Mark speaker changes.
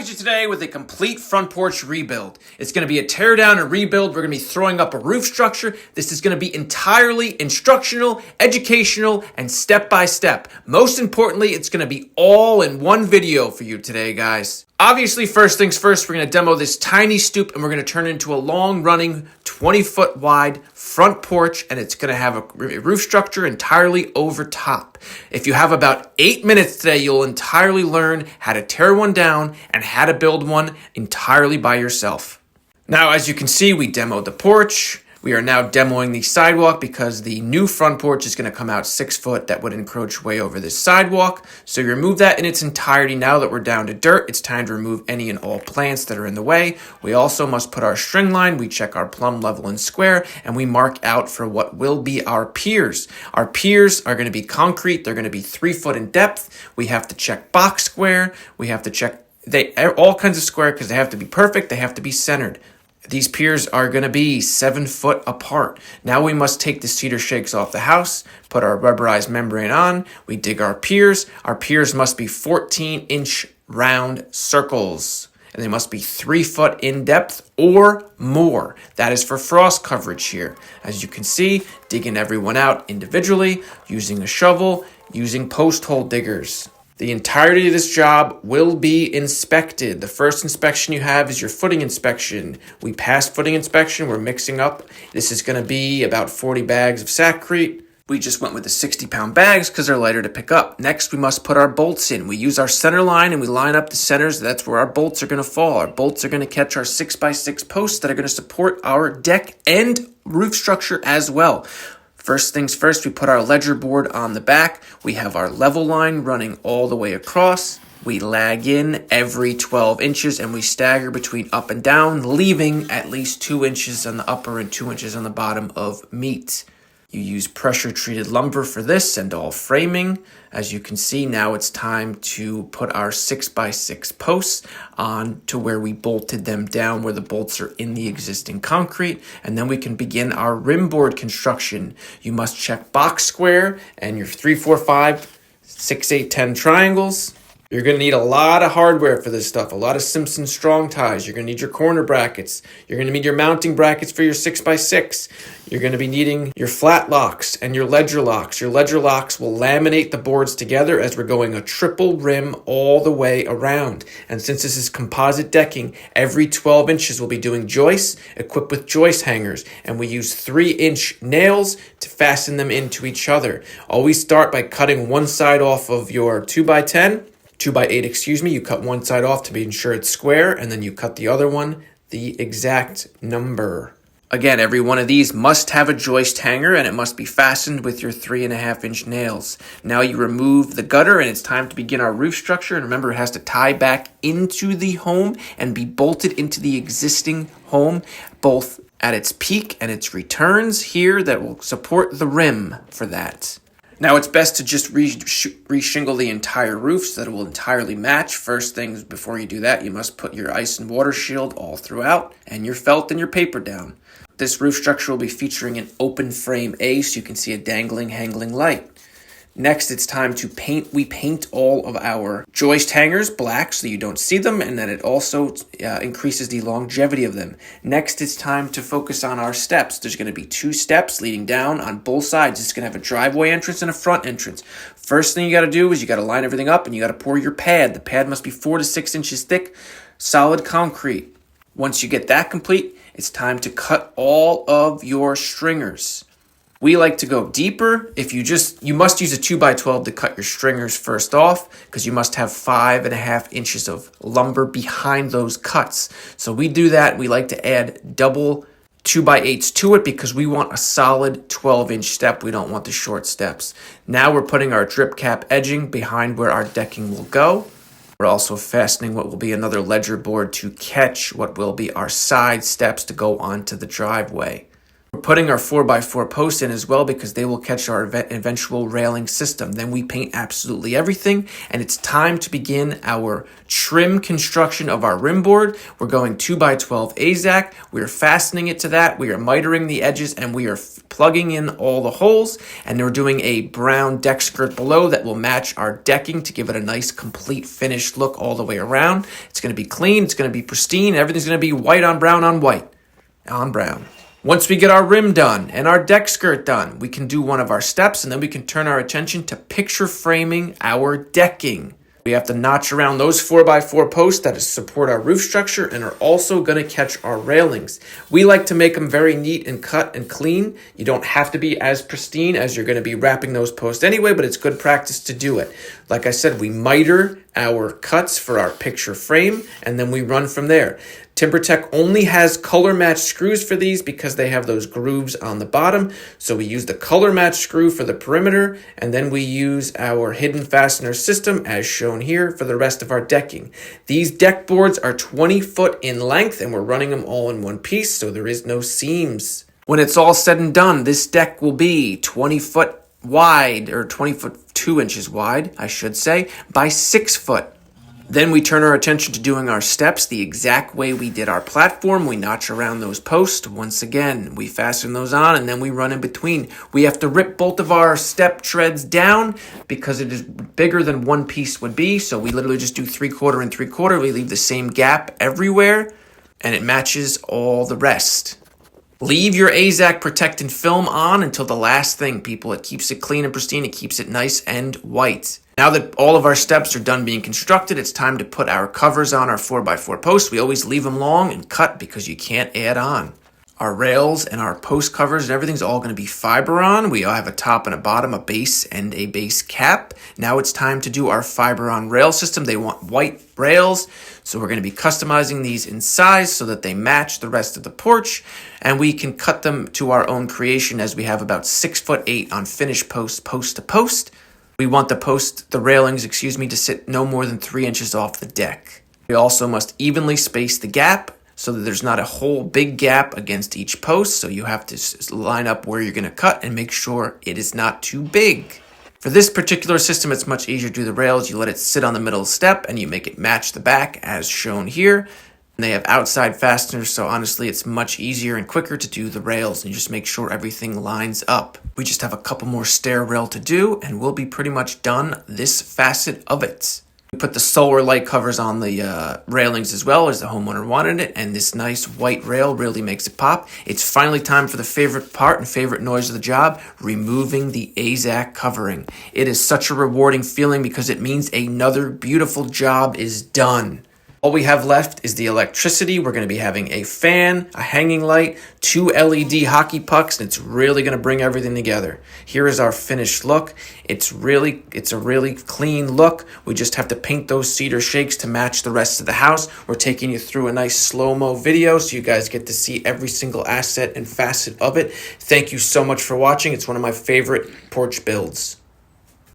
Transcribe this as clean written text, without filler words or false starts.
Speaker 1: at you today with a complete front porch rebuild. It's going to be a tear down and rebuild. We're going to be throwing up a roof structure. This is going to be entirely instructional, educational, and step by step. Most importantly, it's going to be all in one video for you today, guys. Obviously, first things first, we're going to demo this tiny stoop and we're going to turn it into a long running 20-foot wide front porch, and it's going to have a roof structure entirely over top. If you have about 8 minutes today, you'll entirely learn how to tear one down and how to build one entirely by yourself. Now, as you can see, we demoed the porch. We are now demoing the sidewalk because the new front porch is going to come out 6 foot. That would encroach way over this sidewalk. So you remove that in its entirety. Now that we're down to dirt, it's time to remove any and all plants that are in the way. We also must put our string line. We check our plumb, level, and square, and we mark out for what will be our piers. Our piers are going to be concrete. They're going to be 3 foot in depth. We have to check box square. We have to check all kinds of square because they have to be perfect. They have to be centered. These piers are going to be 7 foot apart. Now we must take the cedar shakes off the house, put our rubberized membrane on, we dig our piers. Our piers must be 14-inch round circles, and they must be 3 foot in depth or more. That is for frost coverage here. As you can see, digging everyone out individually, using a shovel, using post hole diggers. The entirety of this job will be inspected. The first inspection you have is your footing inspection. We passed footing inspection. We're mixing up. This is going to be about 40 bags of Sackcrete. We just went with the 60-pound bags because they're lighter to pick up. Next, we must put our bolts in. We use our center line and we line up the centers. That's where our bolts are going to fall. Our bolts are going to catch our 6x6 posts that are going to support our deck and roof structure as well. First things first, we put our ledger board on the back. We have our level line running all the way across. We lag in every 12 inches and we stagger between up and down, leaving at least 2 inches on the upper and 2 inches on the bottom of meat. You use pressure-treated lumber for this and all framing. As you can see, now it's time to put our 6x6 posts on to where we bolted them down, where the bolts are in the existing concrete, and then we can begin our rim board construction. You must check box square and your 3, 4, 5, 6, 8, 10 triangles. You're going to need a lot of hardware for this stuff, a lot of Simpson strong ties. You're going to need your corner brackets. You're going to need your mounting brackets for your 6x6. You're going to be needing your flat locks and your ledger locks. Your ledger locks will laminate the boards together as we're going a triple rim all the way around. And since this is composite decking, every 12 inches we'll be doing joists equipped with joist hangers. And we use 3-inch nails to fasten them into each other. Always start by cutting one side off of your 2x10. 2x8, you cut one side off to be sure it's square, and then you cut the other one the exact number. Again, every one of these must have a joist hanger, and it must be fastened with your 3.5-inch nails. Now you remove the gutter, and it's time to begin our roof structure. And remember, it has to tie back into the home and be bolted into the existing home, both at its peak and its returns here that will support the rim for that. Now, it's best to just re-shingle the entire roof so that it will entirely match. First things, before you do that, you must put your ice and water shield all throughout and your felt and your paper down. This roof structure will be featuring an open frame A so you can see a dangling, hanging light. Next, it's time to paint. We paint all of our joist hangers black so you don't see them, and that it also increases the longevity of them. Next, it's time to focus on our steps. There's going to be 2 steps leading down on both sides. It's going to have a driveway entrance and a front entrance. First thing you got to do is you got to line everything up and you got to pour your pad. The pad must be 4 to 6 inches thick, solid concrete. Once you get that complete, it's time to cut all of your stringers. We like to go deeper. You must use a 2x12 to cut your stringers first off because you must have 5.5 inches of lumber behind those cuts. So we do that. We like to add double 2x8s to it because we want a solid 12-inch step. We don't want the short steps. Now we're putting our drip cap edging behind where our decking will go. We're also fastening what will be another ledger board to catch what will be our side steps to go onto the driveway. We're putting our 4x4 posts in as well because they will catch our eventual railing system. Then we paint absolutely everything, and it's time to begin our trim construction of our rim board. We're going 2x12 AZAC. We are fastening it to that. We are mitering the edges, and we are plugging in all the holes. And we're doing a brown deck skirt below that will match our decking to give it a nice, complete, finished look all the way around. It's going to be clean. It's going to be pristine. Everything's going to be white on brown on white on brown. Once we get our rim done and our deck skirt done, we can do one of our steps, and then we can turn our attention to picture framing our decking. We have to notch around those 4x4 posts that support our roof structure and are also going to catch our railings. We like to make them very neat and cut and clean. You don't have to be as pristine as you're going to be wrapping those posts anyway, but it's good practice to do it. Like I said, we miter our cuts for our picture frame, and then we run from there. TimberTech only has color matched screws for these because they have those grooves on the bottom. So we use the color matched screw for the perimeter, and then we use our hidden fastener system as shown here for the rest of our decking. These deck boards are 20 foot in length, and we're running them all in one piece, so there is no seams. When it's all said and done, this deck will be 20 foot wide, or 20 foot 2 inches wide, I should say, by 6 foot. Then we turn our attention to doing our steps the exact way we did our platform. We notch around those posts. Once again, we fasten those on, and then we run in between. We have to rip both of our step treads down because it is bigger than one piece would be. So we literally just do 3/4 and 3/4. We leave the same gap everywhere, and it matches all the rest. Leave your AZAC protectant film on until the last thing, people. It keeps it clean and pristine. It keeps it nice and white. Now that all of our steps are done being constructed, it's time to put our covers on our 4x4 posts. We always leave them long and cut because you can't add on. Our rails and our post covers and everything's all going to be Fiberon. We all have a top and a bottom, a base and a base cap. Now it's time to do our Fiberon rail system. They want white rails, so we're going to be customizing these in size so that they match the rest of the porch, and we can cut them to our own creation as we have about 6'8" on finished posts, post to post. We want the railings, to sit no more than 3 inches off the deck. We also must evenly space the gap so that there's not a whole big gap against each post. So you have to line up where you're going to cut and make sure it is not too big. For this particular system, it's much easier to do the rails. You let it sit on the middle step and you make it match the back as shown here. And they have outside fasteners, so honestly, it's much easier and quicker to do the rails and just make sure everything lines up. We just have a couple more stair rail to do, and we'll be pretty much done this facet of it. We put the solar light covers on the railings as well, as the homeowner wanted it, and this nice white rail really makes it pop. It's finally time for the favorite part and favorite noise of the job, removing the AZAC covering. It is such a rewarding feeling because it means another beautiful job is done. All we have left is the electricity. We're going to be having a fan, a hanging light, 2 LED hockey pucks, and it's really going to bring everything together. Here is our finished look. It's a really clean look. We just have to paint those cedar shakes to match the rest of the house. We're taking you through a nice slow-mo video so you guys get to see every single asset and facet of it. Thank you so much for watching. It's one of my favorite porch builds.